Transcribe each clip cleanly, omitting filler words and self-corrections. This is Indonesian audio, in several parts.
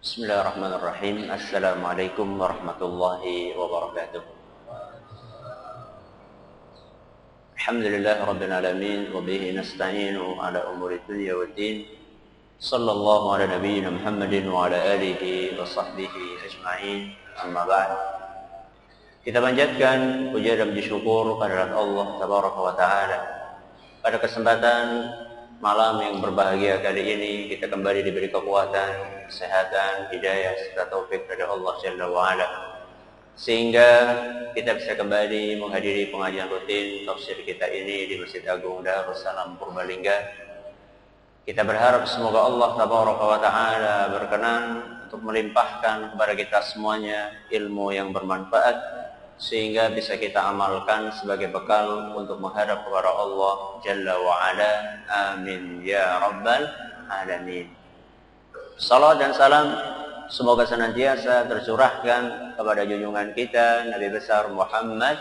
Bismillahirrahmanirrahim. Assalamualaikum warahmatullahi wabarakatuh. Alhamdulillah rabbil alamin wa bihi nasta'inu ala umuri dunya waddin. Sallallahu ala nabiyyina Muhammadin wa ala alihi wa sahbihi ajma'in. Amma ba'd. Kita panjatkan puja dan puji syukur kehadirat Allah tabaraka wa taala. Pada kesempatan malam yang berbahagia kali ini kita kembali diberi kekuatan, kesehatan, hidayah serta taufik dari Allah Jalla wa Ala, sehingga kita bisa kembali menghadiri pengajian rutin tafsir kita ini di Masjid Agung Darussalam Purbalingga. Kita berharap semoga Allah tabaraka wa taala berkenan untuk melimpahkan kepada kita semuanya ilmu yang bermanfaat, sehingga bisa kita amalkan sebagai bekal untuk menghadap kepada Allah Jalla wa Ala. Amin ya rabbal alamin. Salam dan salam semoga senantiasa tercurahkan kepada junjungan kita Nabi besar Muhammad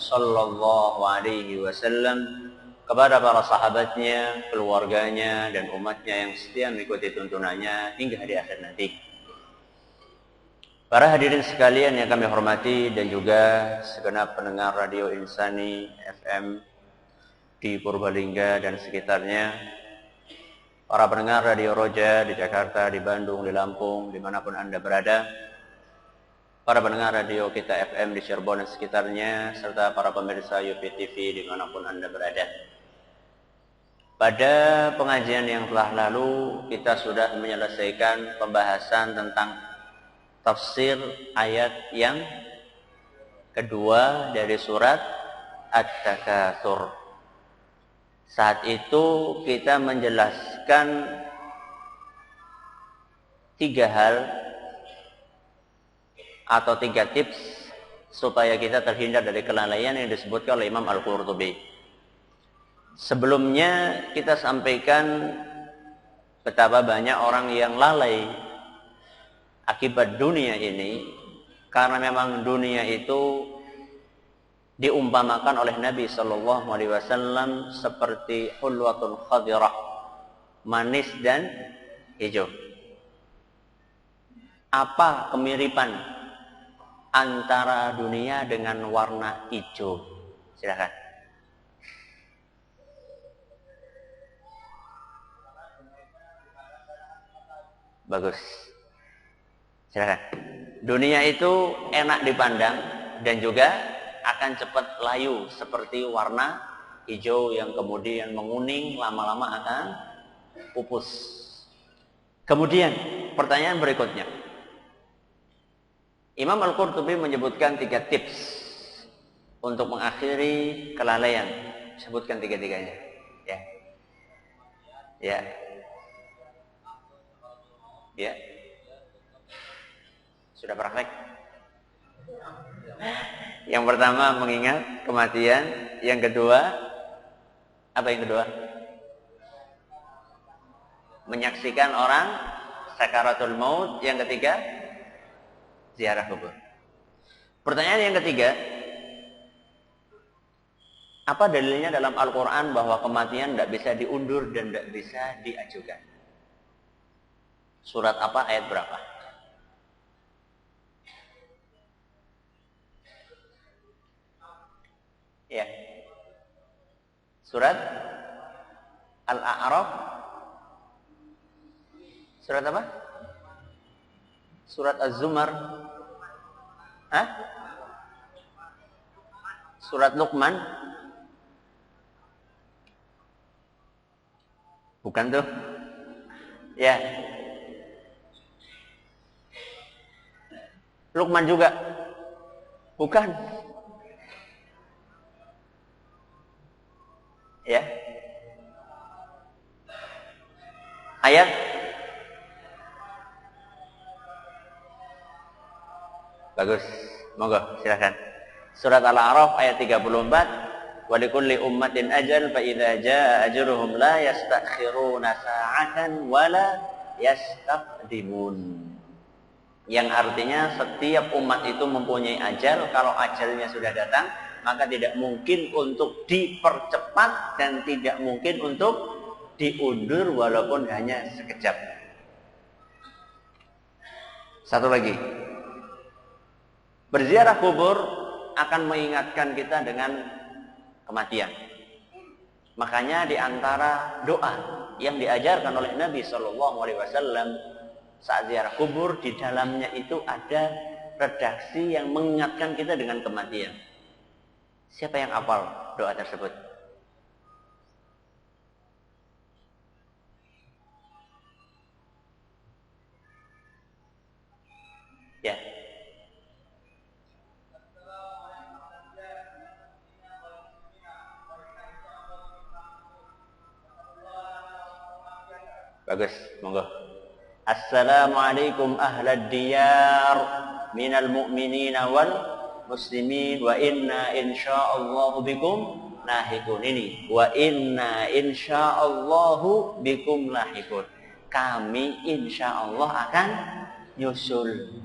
sallallahu alaihi wasallam, kepada para sahabatnya, keluarganya dan umatnya yang setia mengikuti tuntunannya hingga hari akhir nanti. Para hadirin sekalian yang kami hormati dan juga segenap pendengar Radio Insani FM di Purbalingga dan sekitarnya, para pendengar Radio Roja di Jakarta, di Bandung, di Lampung, dimanapun Anda berada, para pendengar Radio Kita FM di Cirebon dan sekitarnya, serta para pemirsa Yupi TV dimanapun Anda berada. Pada pengajian yang telah lalu kita sudah menyelesaikan pembahasan tentang tafsir ayat yang kedua dari surat At-Takatsur. Saat itu kita menjelaskan 3 hal atau 3 tips supaya kita terhindar dari kelalaian yang disebutkan oleh Imam Al-Qurtubi. Sebelumnya kita sampaikan betapa banyak orang yang lalai akibat dunia ini, karena memang dunia itu diumpamakan oleh Nabi Shallallahu Alaihi Wasallam seperti hulwatun khadirah, manis dan hijau. Apa kemiripan antara dunia dengan warna hijau? Silakan. Bagus. Silakan. Dunia itu enak dipandang dan juga akan cepat layu seperti warna hijau yang kemudian menguning, lama-lama akan pupus. Kemudian pertanyaan berikutnya, Imam Al-Qurtubi menyebutkan 3 tips untuk mengakhiri kelalaian. Sebutkan 3-tiganya. Ya. Ya. Ya. Sudah praktek? Yang pertama mengingat kematian. Yang kedua, apa yang kedua? Menyaksikan orang sakaratul maut. Yang ketiga, ziarah kubur. Pertanyaan yang ketiga, apa dalilnya dalam Al-Quran bahwa kematian tidak bisa diundur dan tidak bisa diajukan? Surat apa, ayat berapa? Ya. Surat Al-A'raf. Surat apa? Surat Az-Zumar. Hah? Surat Luqman. Bukan tuh. Ya. Luqman juga. Bukan. Ya. Ayat bagus. Monggo silakan. Surat Al-A'raf ayat 34. Wa likulli ummatin ajal fa idza jaa ajruhum la yastakhiruna sa'atan wa la yastaqdimun. Yang artinya setiap umat itu mempunyai ajal, kalau ajalnya sudah datang maka tidak mungkin untuk dipercepat dan tidak mungkin untuk diundur walaupun hanya sekejap. Satu lagi. Berziarah kubur akan mengingatkan kita dengan kematian. Makanya di antara doa yang diajarkan oleh Nabi SAW saat ziarah kubur, di dalamnya itu ada redaksi yang mengingatkan kita dengan kematian. Siapa yang hafal doa tersebut? Ya. Bagus, monggo. Assalamualaikum ahlad diyar minal mu'minina wal muslimin wa inna insyaallahu bikum lahikun. Ini wa inna insyaallahu bikum lahikun. Kami insyaallah akan nyusul.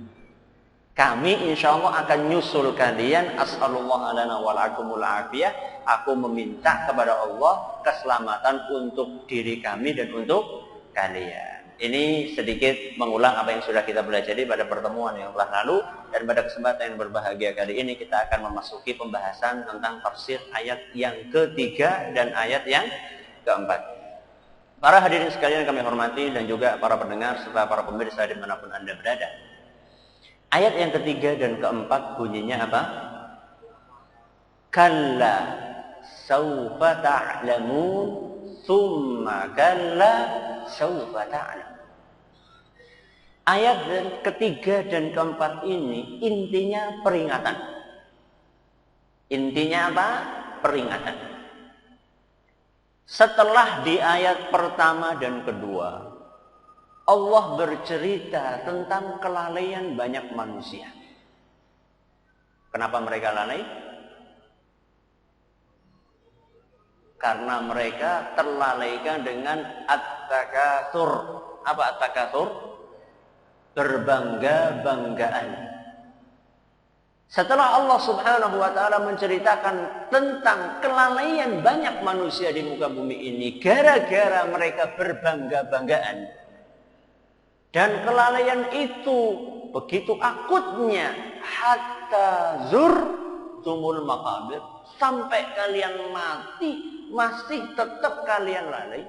Kami insyaallah akan nyusul kalian. As'alullah lana wa lakumul afiyah. Aku meminta kepada Allah keselamatan untuk diri kami dan untuk kalian. Ini sedikit mengulang apa yang sudah kita pelajari pada pertemuan yang telah lalu, dan pada kesempatan yang berbahagia kali ini kita akan memasuki pembahasan tentang tafsir ayat yang ketiga dan ayat yang keempat. Para hadirin sekalian kami hormati, dan juga para pendengar serta para pemirsa dimanapun Anda berada. Ayat yang ketiga dan keempat bunyinya apa? Kalla sawfa ta'lamun summa kalla sawfa ta'lamun. Ayat ketiga dan keempat ini intinya peringatan. Intinya apa? Peringatan. Setelah di ayat pertama dan kedua, Allah bercerita tentang kelalaian banyak manusia. Kenapa mereka lalai? Karena mereka terlalaikan dengan at-takatsur. Apa at-takatsur? Berbangga-banggaan. Setelah Allah Subhanahu wa taala menceritakan tentang kelalaian banyak manusia di muka bumi ini gara-gara mereka berbangga-banggaan, dan kelalaian itu begitu akutnya, hatta zurtumul maqabir, sampai kalian mati masih tetap kalian lalai.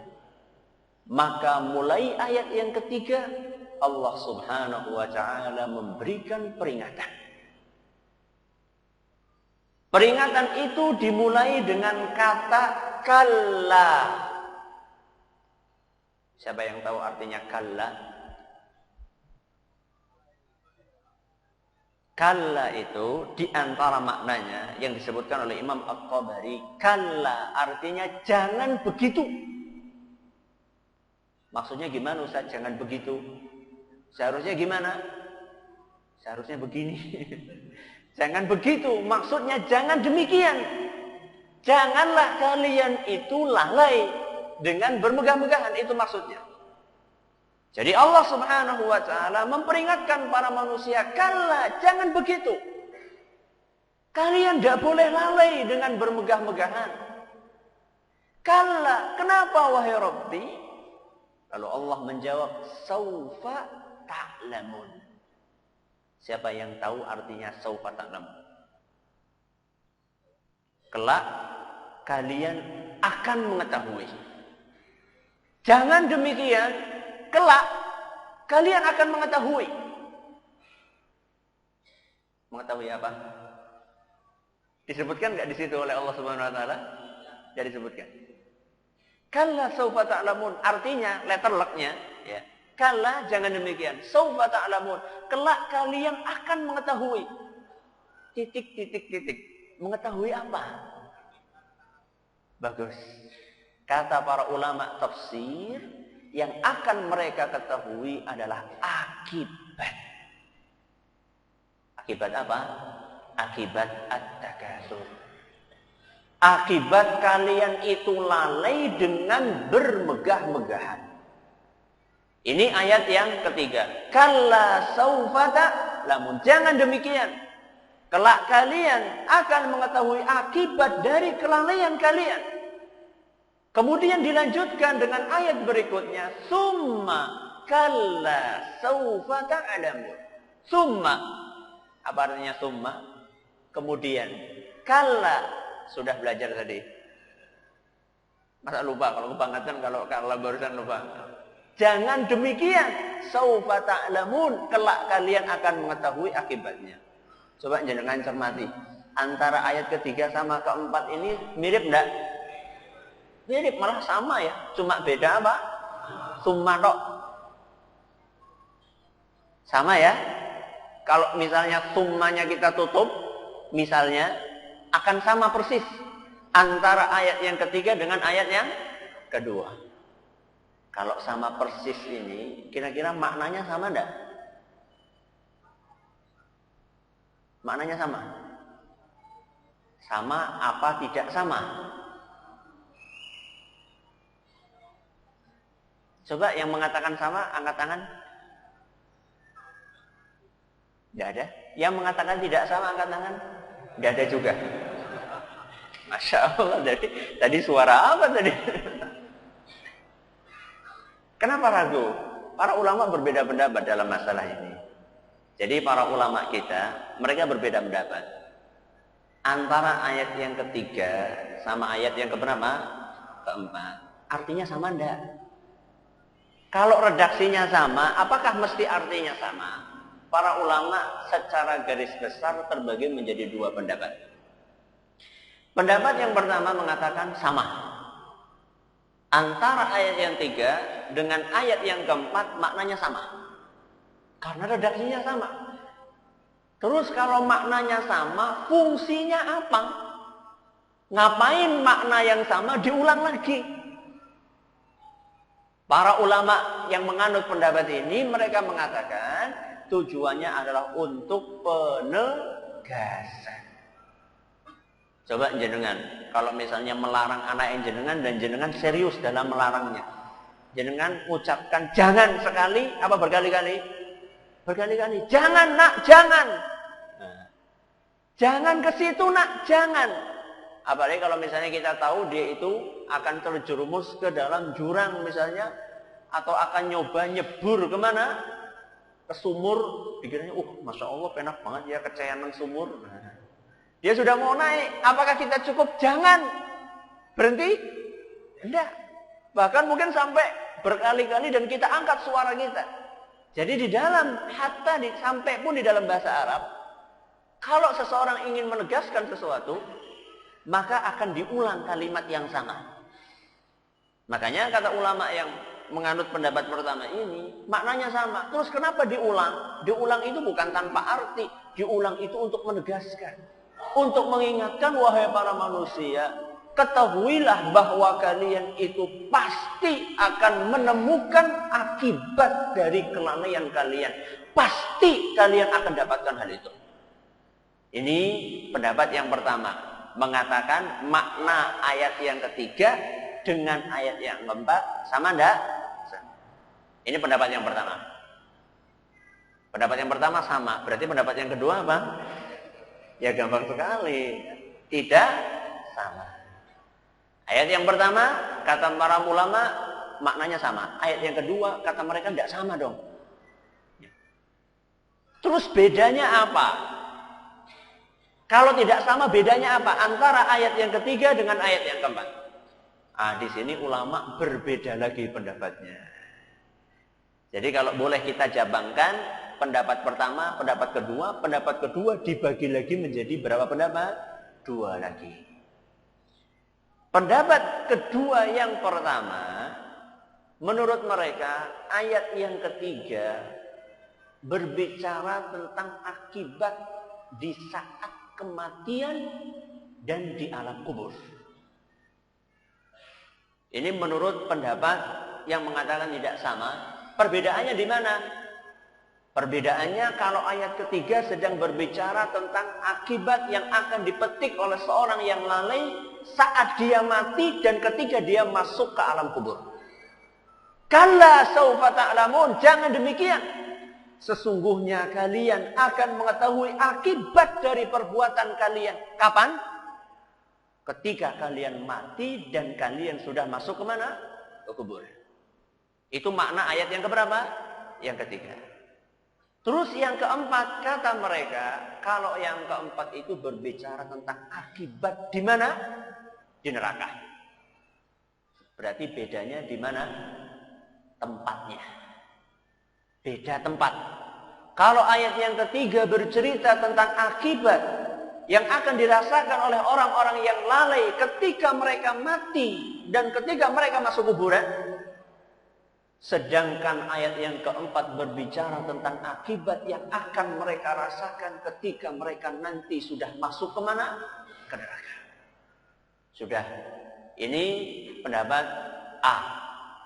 Maka mulai ayat yang ketiga Allah Subhanahu wa taala memberikan peringatan. Peringatan itu dimulai dengan kata kalla. Siapa yang tahu artinya kalla? Kalla itu diantara maknanya yang disebutkan oleh Imam At-Tabari, kalla artinya jangan begitu. Maksudnya gimana Ustaz? Jangan begitu. Seharusnya gimana? Seharusnya begini. Jangan begitu. Maksudnya jangan demikian. Janganlah kalian itu lalai dengan bermegah-megahan. Itu maksudnya. Jadi Allah Subhanahu wa taala memperingatkan para manusia, kalla, jangan begitu. Kalian tidak boleh lalai dengan bermegah-megahan. Kalla, kenapa wahai Rabbi? Lalu Allah menjawab, saufa ta'lamun. Siapa yang tahu artinya saufa ta'lamun? Kelak kalian akan mengetahui. Jangan demikian, kelak kalian akan mengetahui. Mengetahui apa? Disebutkan enggak di situ oleh Allah Subhanahu wa taala? Jadi disebutkan. Kalla saufa ta'lamun, artinya letter luck-nya ya. Kalla jangan demikian. Saufa ta'lamun, kelak kalian akan mengetahui. Titik. Mengetahui apa? Bagus. Kata para ulama tafsir, yang akan mereka ketahui adalah akibat. Akibat apa? Akibat at-takatsur. Akibat kalian itu lalai dengan bermegah-megahan. Ini ayat yang ketiga. Kalla saufa ta'lamun. Jangan demikian. Kelak kalian akan mengetahui akibat dari kelalaian kalian. Kemudian dilanjutkan dengan ayat berikutnya. Summa kalla saufa ta'lamun. Summa. Apa artinya summa? Kemudian. Kalla. Sudah belajar tadi. Masa lupa? Kalau kebangetan, kalau barusan lupa. Jangan demikian. Saufa ta'lamun. Kelak kalian akan mengetahui akibatnya. Coba jenengan cermati. Antara ayat ketiga sama keempat ini mirip enggak? Mirip, malah sama ya. Cuma beda apa? Summa tok. Sama ya. Kalau misalnya summanya kita tutup, misalnya akan sama persis antara ayat yang ketiga dengan ayat yang kedua. Kalau sama persis ini, kira-kira maknanya sama enggak? Maknanya sama? Sama apa tidak sama? Coba yang mengatakan sama, angkat tangan. Tidak ada. Yang mengatakan tidak sama, angkat tangan. Tidak ada juga. Masya Allah. Tadi suara apa tadi? Kenapa ragu? Para ulama berbeda pendapat dalam masalah ini. Jadi para ulama kita, mereka berbeda pendapat. Antara ayat yang ketiga sama ayat yang keberapa? Keempat. Artinya sama enggak? Kalau redaksinya sama, apakah mesti artinya sama? Para ulama secara garis besar terbagi menjadi dua pendapat. Pendapat yang pertama mengatakan sama. Antara ayat yang tiga dengan ayat yang keempat maknanya sama. Karena redaksinya sama. Terus kalau maknanya sama, fungsinya apa? Ngapain makna yang sama diulang lagi? Para ulama yang menganut pendapat ini, mereka mengatakan tujuannya adalah untuk penegasan. Coba jenengan, kalau misalnya melarang anak yang jenengan dan jenengan serius dalam melarangnya. Jenengan ucapkan jangan sekali, apa berkali-kali? Berkali-kali. Jangan nak, jangan. Nah, jangan ke situ nak, jangan. Apalagi kalau misalnya kita tahu dia itu akan terjerumus ke dalam jurang misalnya. Atau akan nyoba nyebur kemana? Ke sumur. Pikirannya, Masya Allah penak banget ya kecayanan sumur. Nah, dia sudah mau naik. Apakah kita cukup? Jangan. Berhenti? Tidak. Bahkan mungkin sampai berkali-kali dan kita angkat suara kita. Jadi di dalam, sampai pun di dalam bahasa Arab, kalau seseorang ingin menegaskan sesuatu, maka akan diulang kalimat yang sama. Makanya kata ulama yang menganut pendapat pertama ini, maknanya sama. Terus kenapa diulang? Diulang itu bukan tanpa arti. Diulang itu untuk menegaskan. Untuk mengingatkan, wahai para manusia, ketahuilah bahwa kalian itu pasti akan menemukan akibat dari kelalaian kalian. Pasti kalian akan dapatkan hal itu. Ini pendapat yang pertama. Mengatakan makna ayat yang ketiga dengan ayat yang keempat sama enggak? Ini pendapat yang pertama. Pendapat yang pertama sama. Berarti pendapat yang kedua apa? Ya gampang sekali. Tidak sama. Ayat yang pertama kata para ulama maknanya sama. Ayat yang kedua kata mereka tidak sama dong. Terus bedanya apa? Kalau tidak sama bedanya apa? Antara ayat yang ketiga dengan ayat yang keempat. Di sini ulama berbeda lagi pendapatnya. Jadi kalau boleh kita jabangkan, pendapat pertama, pendapat kedua dibagi lagi menjadi berapa pendapat? Dua lagi. Pendapat kedua yang pertama, menurut mereka ayat yang ketiga berbicara tentang akibat di saat kematian dan di alam kubur. Ini menurut pendapat yang mengatakan tidak sama. Perbedaannya di mana? Perbedaannya kalau ayat ketiga sedang berbicara tentang akibat yang akan dipetik oleh seorang yang lalai saat dia mati dan ketika dia masuk ke alam kubur. Kalla saufa ta'lamun, jangan demikian. Sesungguhnya kalian akan mengetahui akibat dari perbuatan kalian. Kapan? Ketika kalian mati dan kalian sudah masuk ke mana? Ke kubur. Itu makna ayat yang keberapa? Yang ketiga. Terus yang keempat, kata mereka, kalau yang keempat itu berbicara tentang akibat di mana? Di neraka. Berarti bedanya di mana? Tempatnya. Beda tempat. Kalau ayat yang ketiga bercerita tentang akibat yang akan dirasakan oleh orang-orang yang lalai ketika mereka mati dan ketika mereka masuk kuburan. Sedangkan ayat yang keempat berbicara tentang akibat yang akan mereka rasakan ketika mereka nanti sudah masuk kemana? Ke neraka. Sudah. Ini pendapat A,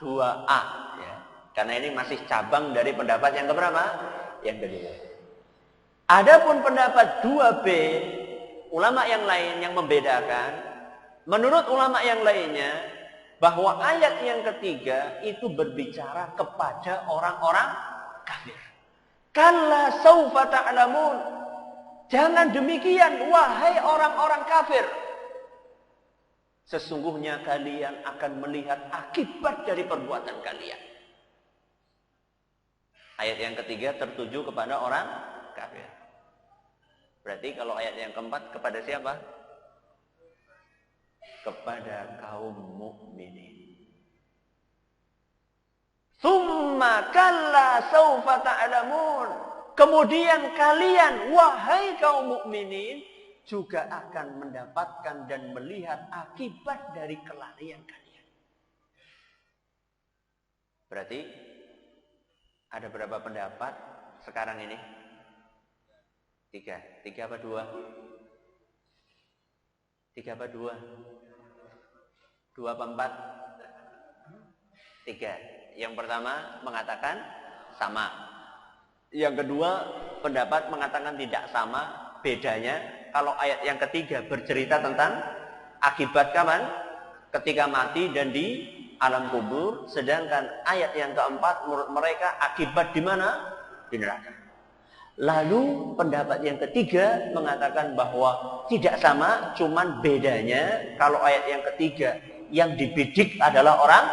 2A. Ya. Karena ini masih cabang dari pendapat yang keberapa? Yang kedua. Adapun pendapat 2B, ulama yang lain yang membedakan, menurut ulama yang lainnya, bahwa ayat yang ketiga itu berbicara kepada orang-orang kafir. Kalla saufa ta'lamun. Jangan demikian, wahai orang-orang kafir. Sesungguhnya kalian akan melihat akibat dari perbuatan kalian. Ayat yang ketiga tertuju kepada orang kafir. Berarti kalau ayat yang keempat kepada siapa? Kepada kaum mukminin. Tsumma kalla saufa ta'lamun. Kemudian kalian, wahai kaum mukminin, juga akan mendapatkan dan melihat akibat dari kelalaian kalian. Berarti ada berapa pendapat sekarang ini? 3 apa 2? 3 apa 2? 2 apa 4? 3. Yang pertama mengatakan sama. Yang kedua pendapat mengatakan tidak sama. Bedanya kalau ayat yang ketiga bercerita tentang akibat kapan? Ketika mati dan di alam kubur. Sedangkan ayat yang keempat menurut mereka akibat di mana? Di neraka. Lalu pendapat yang ketiga mengatakan bahwa tidak sama, cuman bedanya kalau ayat yang ketiga yang dibidik adalah orang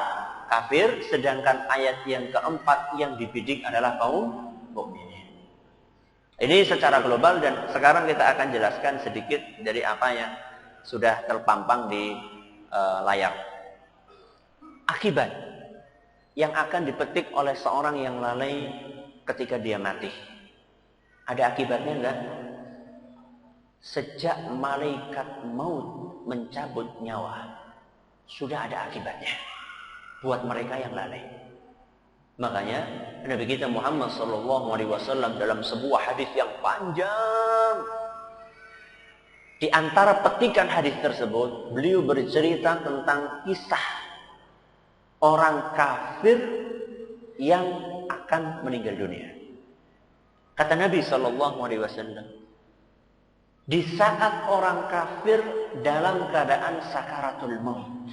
kafir, sedangkan ayat yang keempat yang dibidik adalah kaum mukminin. Ini secara global dan sekarang kita akan jelaskan sedikit dari apa yang sudah terpampang di layar. Akibat yang akan dipetik oleh seorang yang lalai ketika dia mati. Ada akibatnya enggak? Sejak malaikat maut mencabut nyawa, sudah ada akibatnya buat mereka yang lalai. Makanya Nabi kita Muhammad SAW dalam sebuah hadis yang panjang, di antara petikan hadis tersebut, beliau bercerita tentang kisah orang kafir yang akan meninggal dunia. Kata Nabi SAW, di saat orang kafir dalam keadaan sakaratul maut,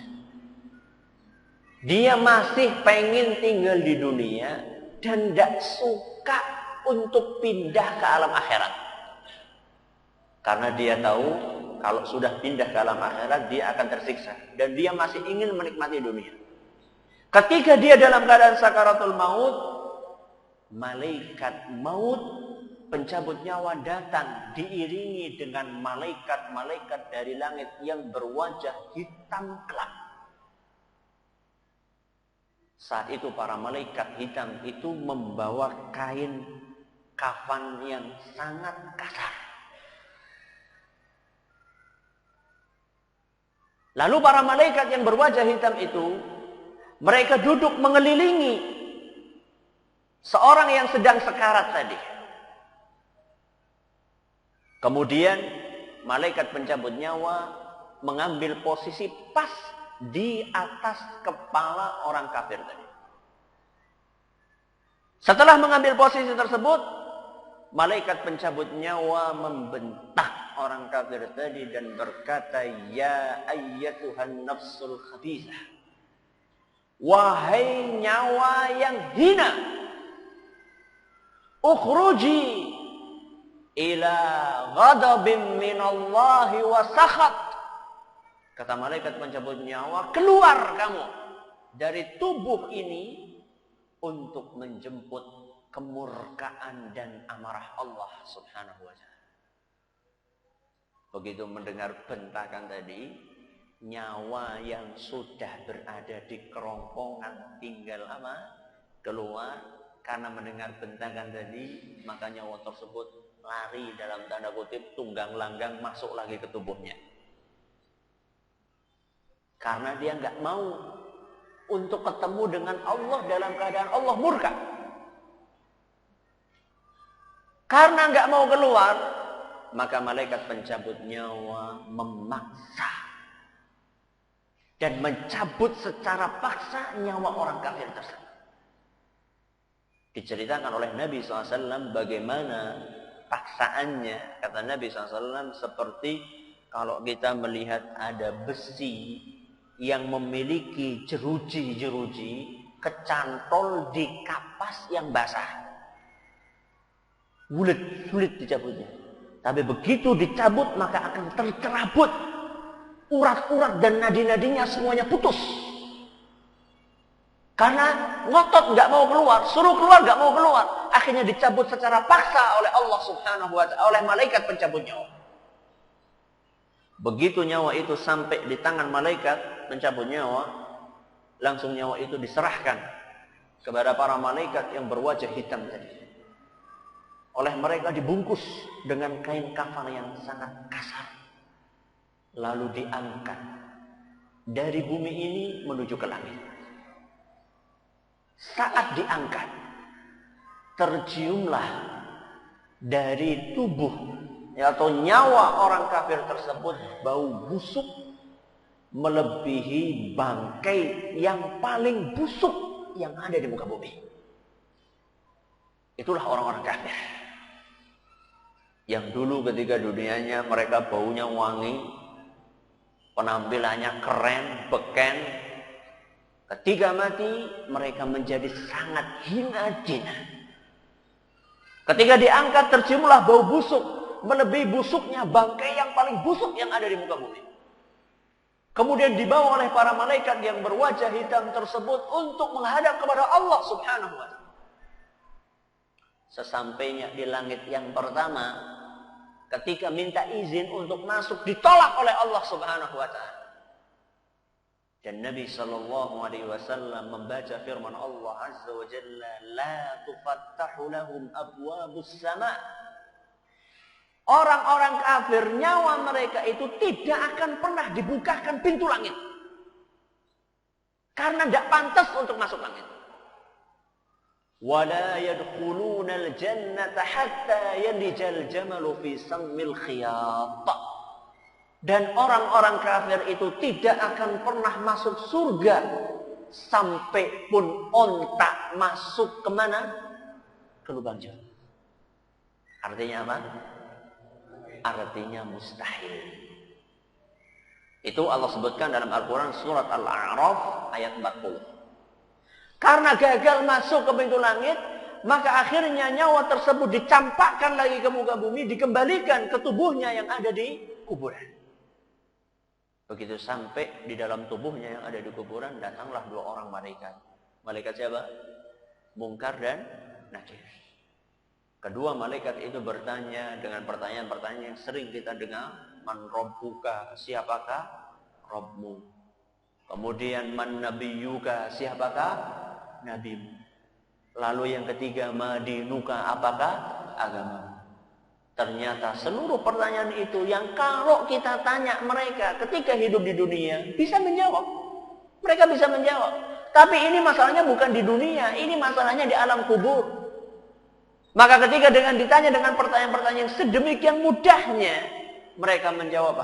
dia masih pengen tinggal di dunia dan tidak suka untuk pindah ke alam akhirat. Karena dia tahu kalau sudah pindah ke alam akhirat dia akan tersiksa. Dan dia masih ingin menikmati dunia. Ketika dia dalam keadaan sakaratul maut, malaikat maut pencabut nyawa datang diiringi dengan malaikat-malaikat dari langit yang berwajah hitam kelam. Saat itu para malaikat hitam itu membawa kain kafan yang sangat kasar. Lalu para malaikat yang berwajah hitam itu, mereka duduk mengelilingi seorang yang sedang sekarat tadi. Kemudian malaikat pencabut nyawa mengambil posisi pas di atas kepala orang kafir tadi. Setelah mengambil posisi tersebut, malaikat pencabut nyawa membentak orang kafir tadi dan berkata, "Ya ayyatuhan nafsul khabithah, wahai nyawa yang hina, ukhruji ila ghadabin minallahi wa sakhat." Kata malaikat pencabut nyawa, keluar kamu dari tubuh ini untuk menjemput kemurkaan dan amarah Allah Subhanahu wa ta'ala. Begitu mendengar bentakan tadi, nyawa yang sudah berada di kerongkongan tinggal apa? Keluar. Karena mendengar bentakan tadi, maka nyawa tersebut lari dalam tanda kutip, tunggang langgang masuk lagi ke tubuhnya. Karena dia nggak mau untuk ketemu dengan Allah dalam keadaan Allah murka. Karena nggak mau keluar, maka malaikat pencabut nyawa memaksa dan mencabut secara paksa nyawa orang kafir tersebut. Diceritakan oleh Nabi SAW bagaimana paksaannya. Kata Nabi SAW, seperti kalau kita melihat ada besi yang memiliki jeruji-jeruji kecantol di kapas yang basah. Sulit dicabutnya. Tapi begitu dicabut maka akan tercerabut. Urat-urat dan nadi-nadinya semuanya putus. Karena ngotot nggak mau keluar, suruh keluar nggak mau keluar, akhirnya dicabut secara paksa oleh Allah Subhanahu wa ta'ala, oleh malaikat pencabut nyawa. Begitu nyawa itu sampai di tangan malaikat pencabut nyawa, langsung nyawa itu diserahkan kepada para malaikat yang berwajah hitam tadi. Oleh mereka dibungkus dengan kain kafan yang sangat kasar, lalu diangkat dari bumi ini menuju ke langit. Saat diangkat, terciumlah dari tubuh atau nyawa orang kafir tersebut bau busuk melebihi bangkai yang paling busuk yang ada di muka bumi. Itulah orang-orang kafir yang dulu ketika dunianya mereka baunya wangi, penampilannya keren, beken. Ketika mati, mereka menjadi sangat hina jina. Ketika diangkat, terciumlah bau busuk, melebihi busuknya bangkai yang paling busuk yang ada di muka bumi. Kemudian dibawa oleh para malaikat yang berwajah hitam tersebut untuk menghadap kepada Allah Subhanahu wa ta'ala. Sesampainya di langit yang pertama, ketika minta izin untuk masuk, ditolak oleh Allah Subhanahu wa ta'ala. Dan Nabi SAW membaca firman Allah Azza wa Jalla, la tufattahu lahum abwabus sama. Orang-orang kafir, nyawa mereka itu tidak akan pernah dibukakan pintu langit. Karena tidak pantas untuk masuk langit. Wala yadkhuluna al-jannata hatta yalijal jamalu fi sammil khiyat. Dan orang-orang kafir itu tidak akan pernah masuk surga sampai pun onta masuk kemana? Ke lubang jarum. Artinya apa? Artinya mustahil. Itu Allah sebutkan dalam Al-Quran surat Al-A'raf ayat 40. Karena gagal masuk ke pintu langit, maka akhirnya nyawa tersebut dicampakkan lagi ke muka bumi, dikembalikan ke tubuhnya yang ada di kuburan. Begitu sampai di dalam tubuhnya yang ada di kuburan, datanglah dua orang malaikat. Malaikat siapa? Mungkar dan Nakir. Kedua malaikat itu bertanya dengan pertanyaan-pertanyaan yang sering kita dengar. Man rabbuka, siapakah Rabbmu? Kemudian man nabiyuka, siapakah nabimu? Lalu yang ketiga, ma dinuka, apakah agamamu? Ternyata seluruh pertanyaan itu yang kalau kita tanya mereka ketika hidup di dunia, bisa menjawab. Mereka bisa menjawab. Tapi ini masalahnya bukan di dunia, ini masalahnya di alam kubur. Maka ketika dengan ditanya dengan pertanyaan-pertanyaan yang sedemikian mudahnya, mereka menjawab,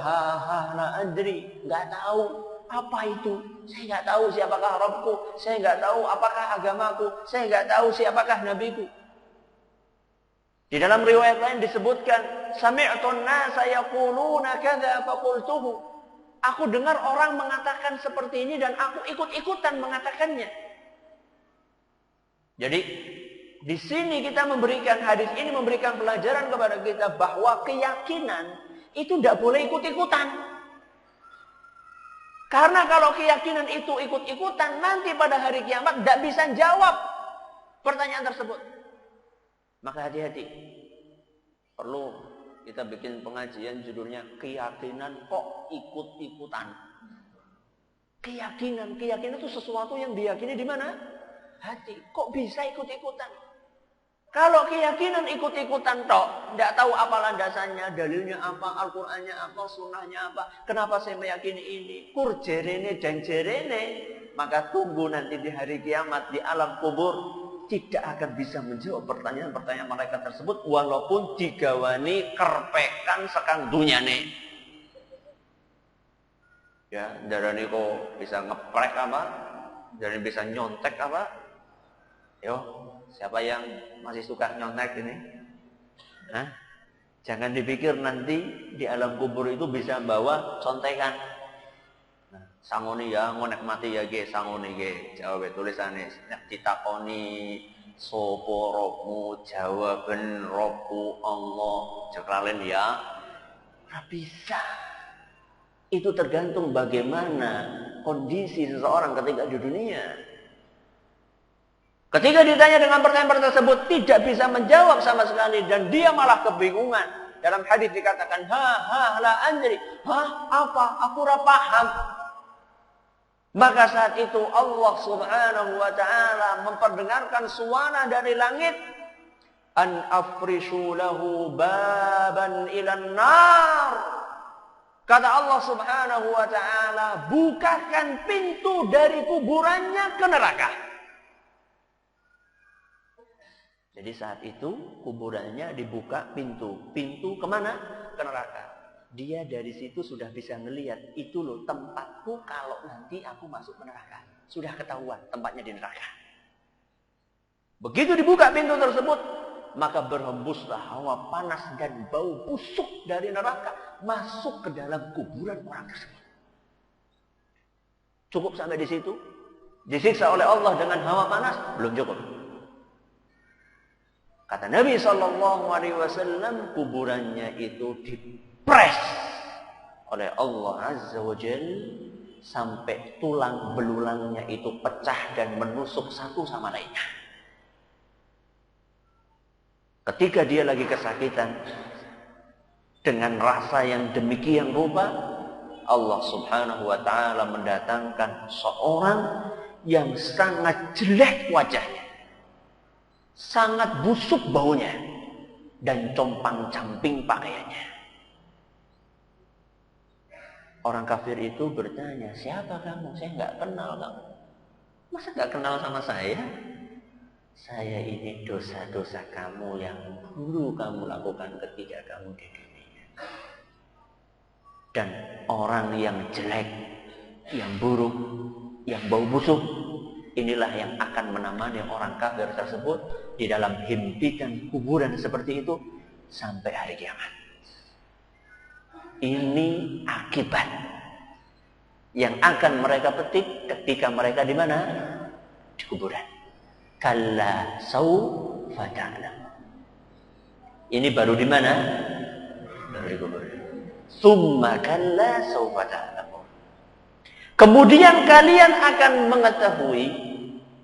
la adri, nggak tahu apa itu. Saya nggak tahu siapakah Rabbku, saya nggak tahu apakah agamaku, saya nggak tahu siapakah nabiku. Di dalam riwayat lain disebutkan, sami'tun nasa yaquluna kadza faqultuhu. Aku dengar orang mengatakan seperti ini dan aku ikut-ikutan mengatakannya. Jadi di sini kita memberikan hadis ini memberikan pelajaran kepada kita bahwa keyakinan itu tidak boleh ikut-ikutan. Karena kalau keyakinan itu ikut-ikutan, nanti pada hari kiamat tidak bisa jawab pertanyaan tersebut. Maka hati-hati. Perlu kita bikin pengajian judulnya keyakinan kok ikut-ikutan. Keyakinan itu sesuatu yang diyakini di mana? Hati. Kok bisa ikut-ikutan? Kalau keyakinan ikut-ikutan tok, tidak tahu apa landasannya, dalilnya apa, Al-Qur'annya apa, sunnahnya apa, kenapa saya meyakini ini, kur jerene dan jerene, maka tunggu nanti di hari kiamat, di alam kubur, tidak akan bisa menjawab pertanyaan-pertanyaan mereka tersebut, walaupun digawani kerpekan sekang dunyane. Ya, darani kok bisa ngeprek apa, darani bisa nyontek apa, yo. Siapa yang masih suka nyontek ini? Hah? Jangan dipikir nanti di alam kubur itu bisa bawa contekan. Nah, sangoni ya, ngonek mati ya ge, sangoni ge. Jawab tulisannya. Nek ditakoni sopo robmu, jawaben robku Allah. Cekralen ya. Nggak bisa. Itu tergantung bagaimana kondisi seseorang ketika di dunia. Ketika ditanya dengan pertanyaan tersebut tidak bisa menjawab sama sekali dan dia malah kebingungan. Dalam hadis dikatakan, la andri. Apa? Aku ora paham. Maka saat itu Allah Subhanahu wa taala memperdengarkan suara dari langit, an afrishu lahu baban ilan nar. Kata Allah Subhanahu wa taala, bukakan pintu dari kuburannya ke neraka. Jadi saat itu kuburannya dibuka pintu. Pintu kemana? Ke neraka. Dia dari situ sudah bisa ngelihat, itu loh tempatku kalau nanti aku masuk ke neraka. Sudah ketahuan tempatnya di neraka. Begitu dibuka pintu tersebut, maka berhembuslah hawa panas dan bau busuk dari neraka masuk ke dalam kuburan orang tersebut. Cukup sampai di situ? Disiksa oleh Allah dengan hawa panas? Belum cukup. Kata Nabi SAW, kuburannya itu dipres oleh Allah Azza wa Jalla sampai tulang belulangnya itu pecah dan menusuk satu sama lainnya. Ketika dia lagi kesakitan dengan rasa yang demikian rupa, Allah Subhanahu wa taala mendatangkan seorang yang sangat jelek wajahnya, sangat busuk baunya, dan compang-camping pakaiannya. Orang kafir itu bertanya, siapa kamu? Saya nggak kenal kamu. Masa nggak kenal sama saya? Saya ini dosa-dosa kamu yang dulu kamu lakukan ketika kamu di dunia. Dan orang yang jelek, yang buruk, yang bau busuk, inilah yang akan menemani orang kafir tersebut di dalam himpitan kuburan seperti itu sampai hari kiamat. Ini akibat yang akan mereka petik ketika mereka di mana? Di kuburan. Kalla sawfa ta'lamun. Ini baru di mana? Baru di kuburan. Summa kalla sawfa ta'lamun. Kemudian kalian akan mengetahui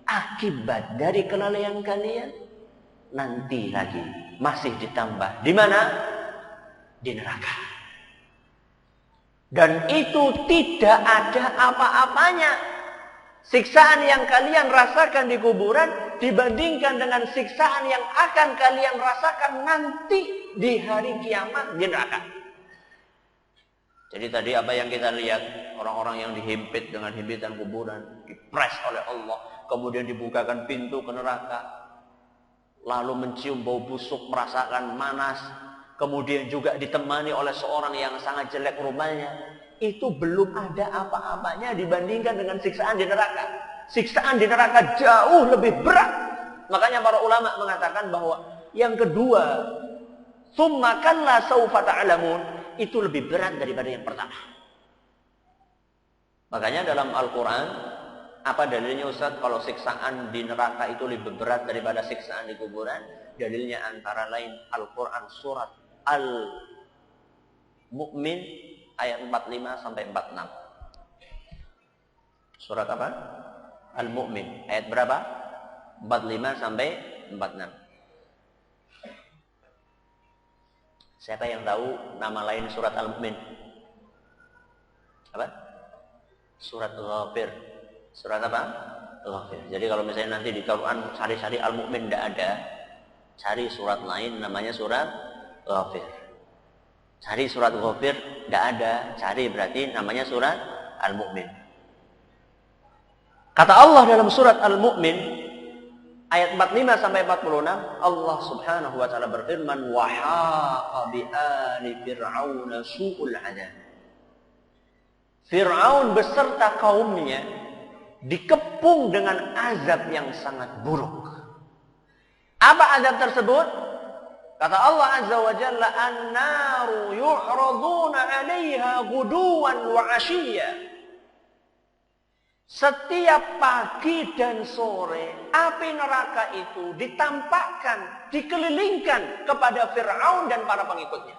akibat dari kelalaian kalian nanti lagi masih ditambah di mana? Di neraka. Dan itu tidak ada apa-apanya. Siksaan yang kalian rasakan di kuburan dibandingkan dengan siksaan yang akan kalian rasakan nanti di hari kiamat di neraka. Jadi tadi apa yang kita lihat, orang-orang yang dihimpit dengan himpitan kuburan, dipres oleh Allah, kemudian dibukakan pintu ke neraka, lalu mencium bau busuk, merasakan manas, kemudian juga ditemani oleh seorang yang sangat jelek rumahnya. Itu belum ada apa-apanya dibandingkan dengan siksaan di neraka. Siksaan di neraka jauh lebih berat. Makanya para ulama mengatakan bahwa yang kedua, summa kalla sawfa ta'lamun, itu lebih berat daripada yang pertama. Makanya dalam Al-Quran, apa dalilnya Ustaz kalau siksaan di neraka itu lebih berat daripada siksaan di kuburan? Dalilnya antara lain Al-Quran surat Al-Mu'min ayat 45 sampai 46. Surat apa? Al-Mu'min ayat berapa? 45 sampai 46. Siapa yang tahu nama lain surat Al-Mu'min? Apa? Surat Ghafir. Surat apa? Ghafir. Jadi kalau misalnya nanti di Quran cari-cari Al-Mu'min tidak ada, cari surat lain namanya surat Ghafir. Cari surat Ghafir tidak ada, cari berarti namanya surat Al-Mu'min. Kata Allah dalam surat Al-Mu'min ayat 45 sampai 46, Allah Subhanahu wa taala berfirman, "Wa haqa bi ali fir'aun su'ul 'adzab." Fir'aun beserta kaumnya dikepung dengan azab yang sangat buruk. Apa azab tersebut? Kata Allah Azza wa Jalla, "An-naru yu'raduna 'alaiha ghuduwan wa 'ashiyya." Setiap pagi dan sore api neraka itu ditampakkan, dikelilingkan kepada Fir'aun dan para pengikutnya.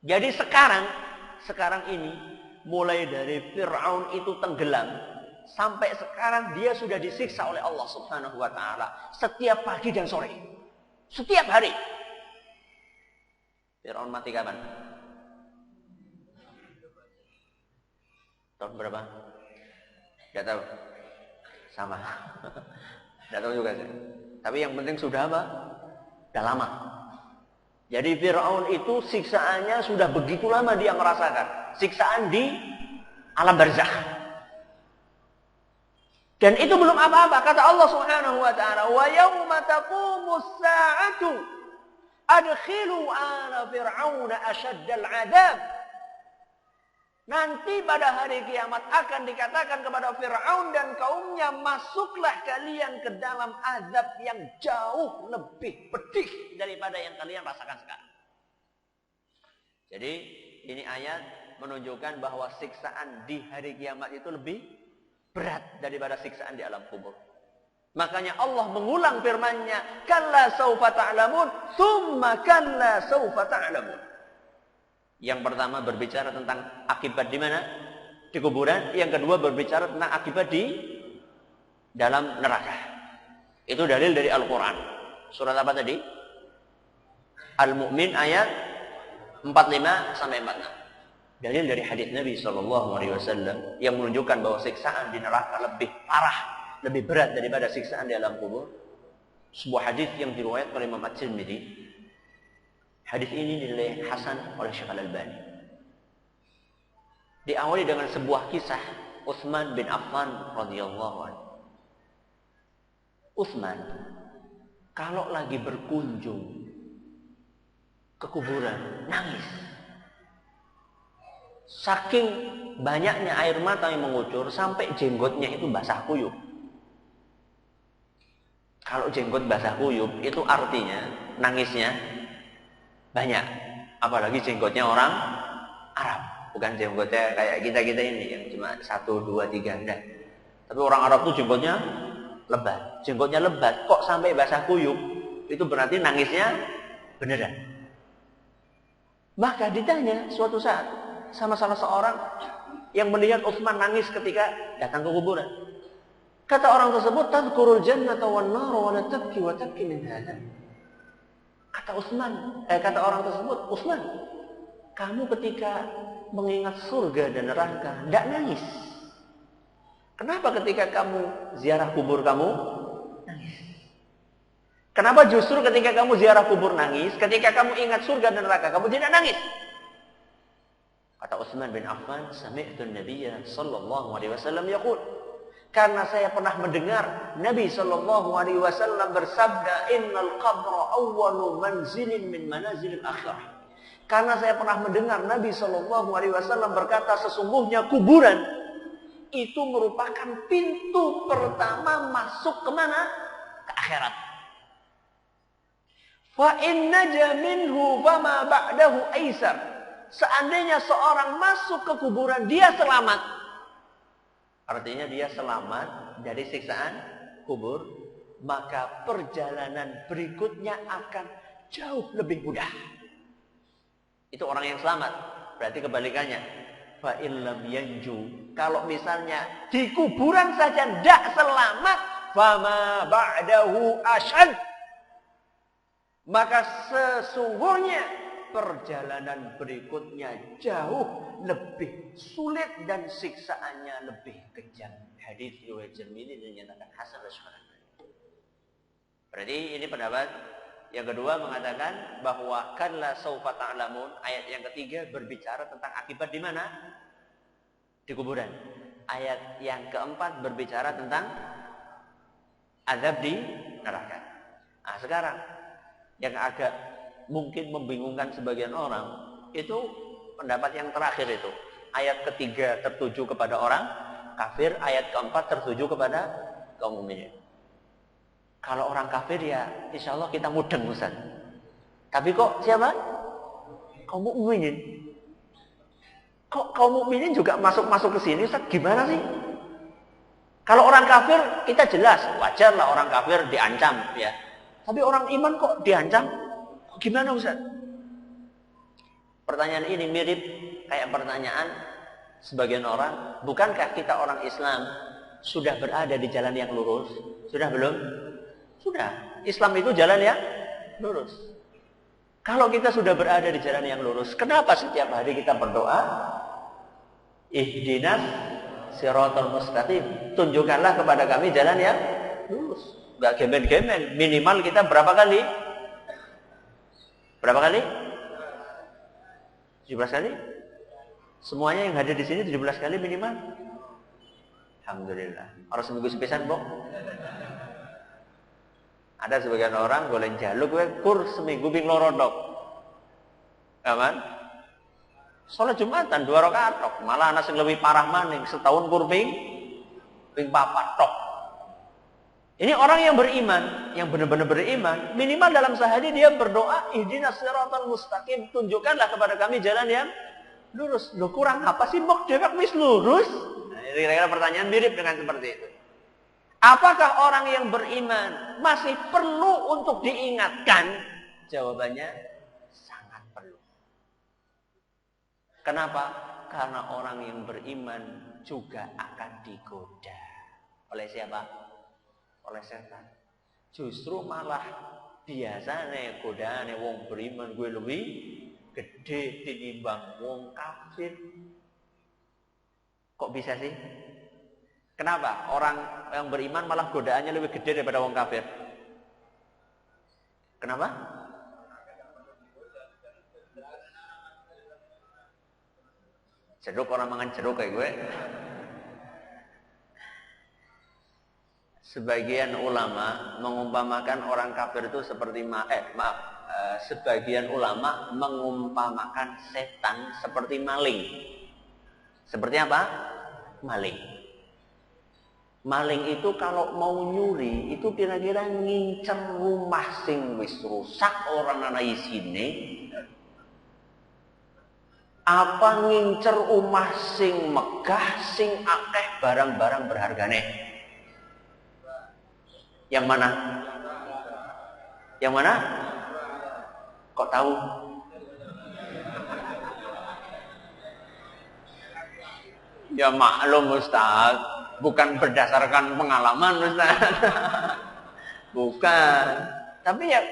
Jadi sekarang ini mulai dari Fir'aun itu tenggelam sampai sekarang dia sudah disiksa oleh Allah Subhanahu wa taala setiap pagi dan sore. Setiap hari. Fir'aun mati kapan? Tahun berapa? Tidak tahu. Sama. Tidak tahu juga sih. Tapi yang penting sudah apa? Sudah lama. Jadi Fir'aun itu siksaannya sudah begitu lama dia merasakan. Siksaan di alam barzakh. Dan itu belum apa-apa. Kata Allah Subhanahu wa taala, "Wa yauma taqumus sa'atu adkhilu ala fir'auna asyaddal 'adzab." Nanti pada hari kiamat akan dikatakan kepada Fir'aun dan kaumnya, masuklah kalian ke dalam azab yang jauh lebih pedih daripada yang kalian rasakan sekarang. Jadi ini ayat menunjukkan bahwa siksaan di hari kiamat itu lebih berat daripada siksaan di alam kubur. Makanya Allah mengulang firman-Nya, "Kalla saufa ta'lamun, tsumma kalla saufa ta'lamun." Yang pertama berbicara tentang akibat di mana? Di kuburan. Yang kedua berbicara tentang akibat di dalam neraka. Itu dalil dari Al-Quran. Surat apa tadi? Al-Mu'min ayat 45 sampai 46. Dalil dari hadis Nabi SAW yang menunjukkan bahwa siksaan di neraka lebih parah, lebih berat daripada siksaan di alam kubur. Sebuah hadis yang diriwayatkan oleh Imam At-Tirmidzi. Hadis ini dinilai hasan oleh Syekh Al-Albani. Diawali dengan sebuah kisah Utsman bin Affan radhiyallahu anhu. Utsman kalau lagi berkunjung ke kuburan nangis. Saking banyaknya air mata yang mengucur sampai jenggotnya itu basah kuyup. Kalau jenggot basah kuyup itu artinya nangisnya banyak, apalagi jenggotnya orang Arab, bukan jenggotnya kayak kita ini yang cuma 1, 2, 3 enggak. Tapi orang Arab tuh jenggotnya lebat, kok sampai basah kuyup, itu berarti nangisnya beneran. Maka ditanya suatu saat sama salah seorang yang melihat Utsman nangis ketika datang ke kuburan. Kata orang tersebut, "Tadhkurul jannata wan nar wa la tabki wa tabki min hadha." Kata orang tersebut, "Utsman, kamu ketika mengingat surga dan neraka tidak nangis. Kenapa ketika kamu ziarah kubur kamu nangis? Kenapa justru ketika kamu ziarah kubur nangis, ketika kamu ingat surga dan neraka kamu tidak nangis?" Kata Utsman bin Affan, "Sami'tu an-nabiyya sallallahu alaihi wasallam yaqul." Karena saya pernah mendengar Nabi sallallahu alaihi wasallam bersabda, "Innal qabra awwalu manzilin min manazilil akhirah." Karena saya pernah mendengar Nabi sallallahu alaihi wasallam berkata, sesungguhnya kuburan itu merupakan pintu pertama masuk ke mana? Ke akhirat. Fa in naja minhu fama ba'dahu aisar. Seandainya seorang masuk ke kuburan dia selamat. Artinya dia selamat dari siksaan kubur, maka perjalanan berikutnya akan jauh lebih mudah. Itu orang yang selamat. Berarti kebalikannya. Fa in lam yanju. Kalau misalnya di kuburan saja tidak selamat, fama ba'dahu asyad. Maka sesungguhnya perjalanan berikutnya jauh lebih sulit dan siksaannya lebih kejam. Hadis riwayat Tirmidzi dinyatakan hasan Rasulullah. Berarti ini pendapat yang kedua mengatakan bahwa kalla saufa ta'lamun. Ayat yang ketiga berbicara tentang akibat di mana? Di kuburan. Ayat yang keempat berbicara tentang azab di neraka. Nah, sekarang yang agak mungkin membingungkan sebagian orang itu pendapat yang terakhir itu. Ayat ketiga tertuju kepada orang kafir, ayat keempat tertuju kepada kaum mukminin. Kalau orang kafir ya insya Allah kita mudeng Ustaz. Tapi kok siapa? Kaum mukminin. Kok kaum mukminin juga masuk ke sini Ustaz? Gimana sih? Kalau orang kafir kita jelas wajar lah orang kafir diancam ya. Tapi orang iman kok diancam? Gimana Ustaz? Pertanyaan ini mirip kayak pertanyaan sebagian orang, bukankah kita orang Islam sudah berada di jalan yang lurus? Sudah belum? Sudah. Islam itu jalan yang lurus. Kalau kita sudah berada di jalan yang lurus, kenapa setiap hari kita berdoa? Ihdinas siratal mustaqim. Tunjukkanlah kepada kami jalan yang lurus. Gak gemen-gemen. Minimal kita berapa kali? Berapa kali? 17 kali? Semuanya yang hadir di sini 17 kali minimal? Alhamdulillah. Harus seminggu sepisan, Bok. Ada sebagian orang golek jaluk kur seminggu ping loro tok. Aman? Salat Jumatan 2 rakaat tok. Malah ana sing lebih parah maning, setahun kur ping 4 tok. Ini orang yang beriman, yang benar-benar beriman, minimal dalam sehari dia berdoa, ihdinas siratal mustaqim, tunjukkanlah kepada kami jalan yang lurus. Loh kurang apa sih Bok? Dewek wis lurus? Nah, kira-kira pertanyaan mirip dengan seperti itu. Apakah orang yang beriman masih perlu untuk diingatkan? Jawabannya sangat perlu. Kenapa? Karena orang yang beriman juga akan digoda. Oleh siapa? Oleh setan. Justru malah biasanya godane wong beriman gue lebih gede tinimbang wong kafir. Kok bisa sih? Kenapa orang yang beriman malah godaannya lebih gede daripada wong kafir? Kenapa? Jeruk orang makan jeruk kayak gue. Sebagian ulama mengumpamakan orang kafir itu seperti sebagian ulama mengumpamakan setan seperti maling. Seperti apa? Maling. Maling itu kalau mau nyuri itu kira-kira ngincer rumah sing wis rusak orang ana isine. Apa ngincer rumah sing megah sing akeh barang-barang berhargane? Yang mana? Yang mana? Kok tahu? Ya maklum Ustaz, bukan berdasarkan pengalaman Ustaz. Bukan. Tapi ya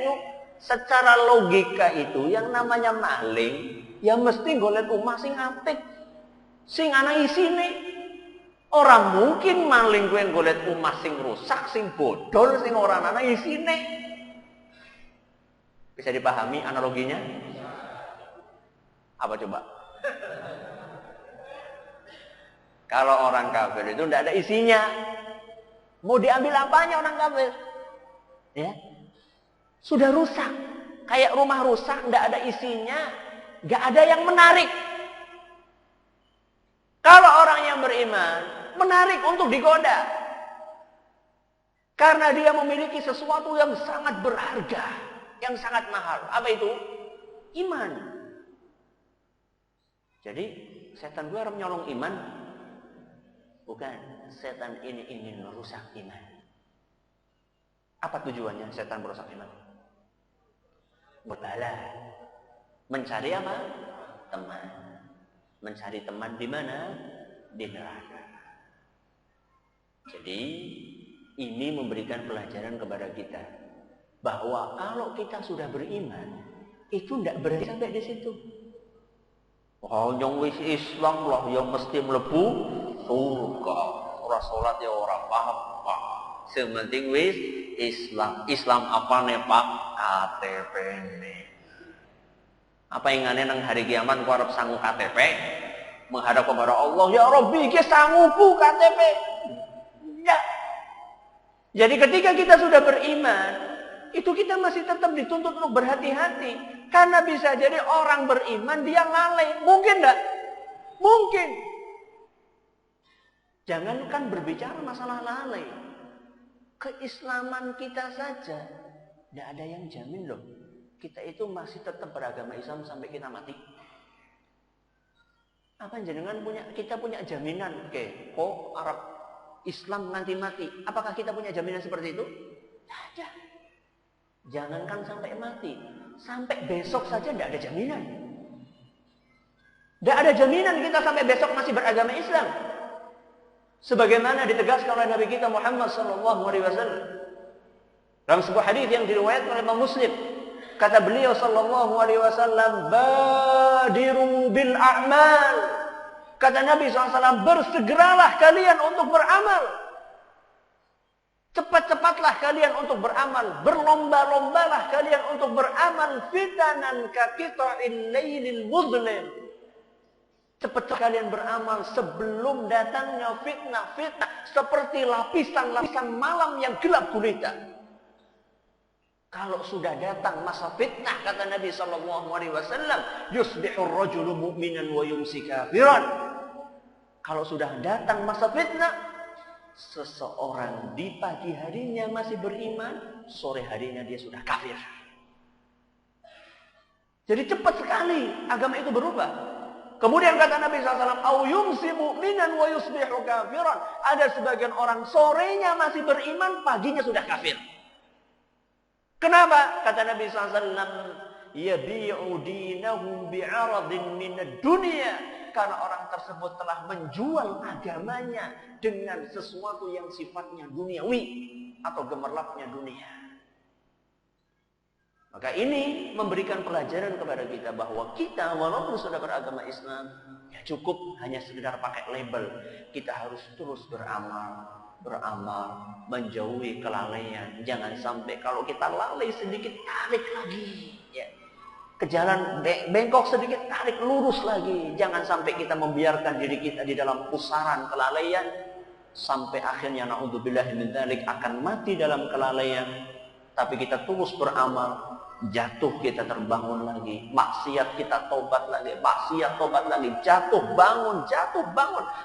secara logika itu yang namanya maling, ya mesti golek omah sing apik. Sing ana isine. Orang mungkin maling gue golek omah sing rusak, sing bodol, sing ora ana isine. Bisa dipahami analoginya? Apa coba? Kalau orang kafir itu tidak ada isinya. Mau diambil apanya orang kafir? Ya. Sudah rusak. Kayak rumah rusak, tidak ada isinya. Tidak ada yang menarik. Kalau orang yang beriman menarik untuk digoda. Karena dia memiliki sesuatu yang sangat berharga, yang sangat mahal. Apa itu? Iman. Jadi, setan gue harus nyolong iman? Bukan. Setan ini ingin merusak iman. Apa tujuannya setan merusak iman? Berbala. Mencari apa? Teman. Mencari teman di mana? Di neraka. Jadi ini memberikan pelajaran kepada kita bahwa kalau kita sudah beriman, Itu tidak berhenti sampai di situ. Oh, yang wis Islam lah yang mesti mlebu surga. Ora salat ya ora apa-apa. Sementing wis Islam. Islam apa nih Pak? KTP nih. Apa ingane nang hari kiamat ku arep sangu KTP? Menghadap kepada Allah, ya Rabbi, iki sanguku KTP. Ya. Jadi ketika kita sudah beriman, itu kita masih tetap dituntut untuk berhati-hati. Karena bisa jadi orang beriman dia lalai. Mungkin enggak? Mungkin. Jangankan berbicara masalah lalai. Keislaman kita saja tidak ada yang jamin loh. Kita itu masih tetap beragama Islam sampai kita mati. Apa jenengan kita punya jaminan? Oke, kok Arab Islam nanti mati. Apakah kita punya jaminan seperti itu? Tidak ada. Jangankan sampai mati. Sampai besok saja tidak ada jaminan. Tidak ada jaminan kita sampai besok masih beragama Islam. Sebagaimana ditegaskan oleh Nabi kita Muhammad SAW. Dalam sebuah hadis yang diriwayatkan oleh Imam Muslim. Kata beliau SAW, badiru bil a'mal. Kata Nabi SAW, bersegeralah kalian untuk beramal. Cepat-cepatlah kalian untuk beramal. Berlomba-lombalah kalian untuk beramal. Fitanan ka qita'il lailil muzlim. Cepat kalian beramal sebelum datangnya fitnah-fitnah. Seperti lapisan-lapisan malam yang gelap gulita. Kalau sudah datang masa fitnah, kata Nabi SAW, yusbihur rajulu mu'minan wa yumsi kafiran. Kalau sudah datang masa fitnah, seseorang di pagi harinya masih beriman, sore harinya dia sudah kafir. Jadi cepat sekali agama itu berubah. Kemudian kata Nabi SAW, au yumsi mu'minan wa yusbihu kafiran. Ada sebagian orang sorenya masih beriman, paginya sudah kafir. Kenapa? Kata Nabi SAW, yabi'u dinahu bi'aradin minad dunia. Karena orang tersebut telah menjual agamanya dengan sesuatu yang sifatnya duniawi atau gemerlapnya dunia. Maka ini memberikan pelajaran kepada kita bahwa kita walaupun sudah beragama Islam, ya cukup hanya sekedar pakai label. Kita harus terus beramal, menjauhi kelalaian. Jangan sampai kalau kita lalai sedikit tarik lagi, ya. Ke jalan bengkok sedikit tarik lurus lagi. Jangan sampai kita membiarkan diri kita di dalam pusaran kelalaian sampai akhirnya naudzubillah min dzalik akan mati dalam kelalaian. Tapi kita terus beramal, jatuh kita terbangun lagi, maksiat kita tobat lagi, maksiat tobat lagi, jatuh bangun,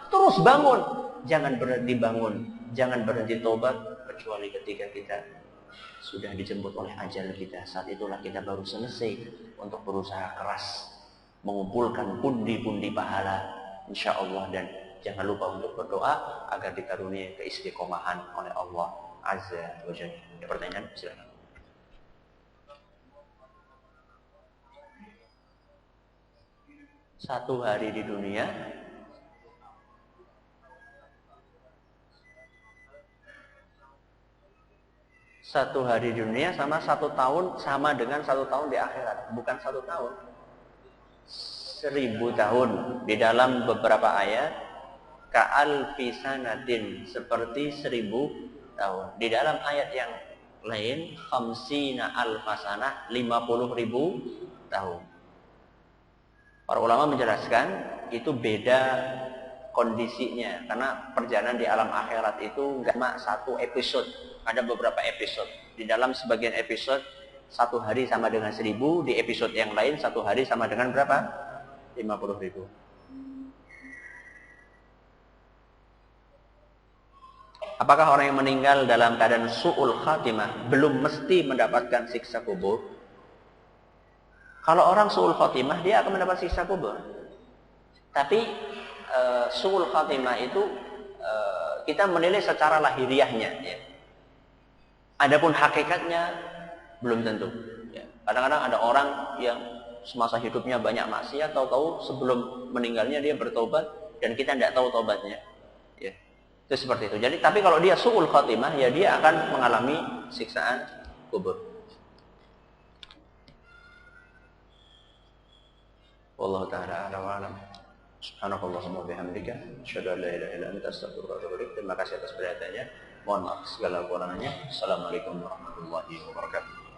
terus bangun. Jangan berhenti bangun, jangan berhenti tobat kecuali ketika kita sudah dijemput oleh ajal kita. Saat itulah kita baru selesai untuk berusaha keras mengumpulkan pundi-pundi pahala insyaallah. Dan jangan lupa untuk berdoa agar dikaruniai keistiqomahan oleh Allah Azza wa Jalla. Ada pertanyaan? Silakan. Satu hari di dunia sama 1 tahun sama dengan 1 tahun di akhirat. Bukan 1 tahun, 1000 tahun. Di dalam beberapa ayat, ka'alfi sanatin, seperti 1000 tahun. Di dalam ayat yang lain, khamsina alfasanah, 50.000 tahun. Para ulama menjelaskan itu beda kondisinya, karena perjalanan di alam akhirat itu nggak cuma 1 episode, ada beberapa episode. Di dalam sebagian episode 1 hari sama dengan 1000, di episode yang lain 1 hari sama dengan berapa? 50.000. Apakah orang yang meninggal dalam keadaan su'ul khatimah belum mesti mendapatkan siksa kubur? Kalau orang su'ul khatimah, dia akan mendapat siksa kubur. Tapi su'ul khatimah itu kita menilai secara lahiriahnya, ya. Adapun hakikatnya belum tentu, ya. Kadang-kadang ada orang yang semasa hidupnya banyak maksiat, tahu-tahu sebelum meninggalnya dia bertobat dan kita tidak tahu tobatnya, ya. Itu seperti itu. Jadi tapi kalau dia su'ul khatimah, ya dia akan mengalami siksaan kubur. Wallahu taala a'lam wa a'lam. Subhanakallahumma bihamdika asyhadu an la ilaha illa anta astaghfiruka wa atubu ilaik. Terima kasih atas perhatiannya. Mohon maaf segala kekurangannya. Assalamualaikum warahmatullahi wabarakatuh.